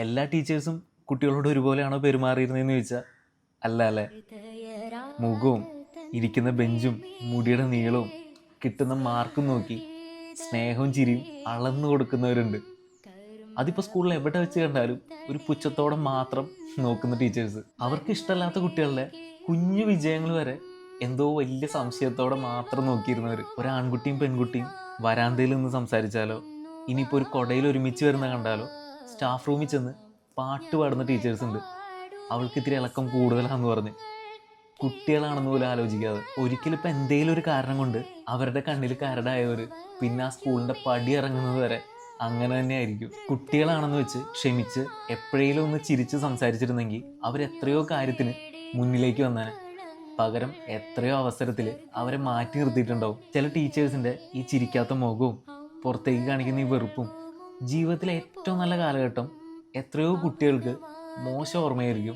എല്ലാ ടീച്ചേഴ്സും കുട്ടികളോട് ഒരുപോലെയാണോ പെരുമാറിയിരുന്നതെന്ന് ചോദിച്ചാൽ അല്ല അല്ലേ. മുഖവും ഇരിക്കുന്ന ബെഞ്ചും മുടിയുടെ നീളവും കിട്ടുന്ന മാർക്കും നോക്കി സ്നേഹവും ചിരിയും അളന്നു കൊടുക്കുന്നവരുണ്ട്. അതിപ്പോൾ സ്കൂളിൽ എവിടെ വെച്ച് കണ്ടാലും ഒരു പുച്ഛത്തോടെ മാത്രം നോക്കുന്ന ടീച്ചേഴ്സ്. അവർക്ക് ഇഷ്ടമല്ലാത്ത കുട്ടികളുടെ കുഞ്ഞു വിജയങ്ങൾ വരെ എന്തോ വലിയ സംശയത്തോടെ മാത്രം നോക്കിയിരുന്നവർ. ഒരു ആൺകുട്ടിയും പെൺകുട്ടിയും വരാന്തയിൽ നിന്ന് സംസാരിച്ചാലോ, ഇനിയിപ്പോൾ ഒരു കൊടയിൽ ഒരുമിച്ച് വരുന്ന കണ്ടാലോ സ്റ്റാഫ് റൂമിൽ ചെന്ന് പാട്ട് പാടുന്ന ടീച്ചേഴ്സ് ഉണ്ട്. അവൾക്ക് ഇത്തിരി ഇളക്കം കൂടുതലാണെന്ന് പറഞ്ഞ് കുട്ടികളാണെന്ന് പോലും ആലോചിക്കാതെ. ഒരിക്കലും ഇപ്പം എന്തെങ്കിലും ഒരു കാരണം കൊണ്ട് അവരുടെ കണ്ണിൽ കരടായവർ പിന്നെ ആ സ്കൂളിൻ്റെ പടി ഇറങ്ങുന്നത് വരെ അങ്ങനെ തന്നെ ആയിരിക്കും. കുട്ടികളാണെന്ന് വെച്ച് ക്ഷമിച്ച് എപ്പോഴേലും ഒന്ന് ചിരിച്ച് സംസാരിച്ചിരുന്നെങ്കിൽ അവരെത്രയോ കാര്യത്തിന് മുന്നിലേക്ക് വന്നേനെ. പകരം എത്രയോ അവസരത്തിൽ അവരെ മാറ്റി നിർത്തിയിട്ടുണ്ടാവും. ചില ടീച്ചേഴ്സിൻ്റെ ഈ ചിരിക്കാത്ത മുഖവും പുറത്തേക്ക് കാണിക്കുന്ന ഈ വെറുപ്പും ജീവിതത്തിലെ ഏറ്റവും നല്ല കാലഘട്ടം എത്രയോ കുട്ടികൾക്ക് മോശം ഓർമ്മയായിരിക്കും.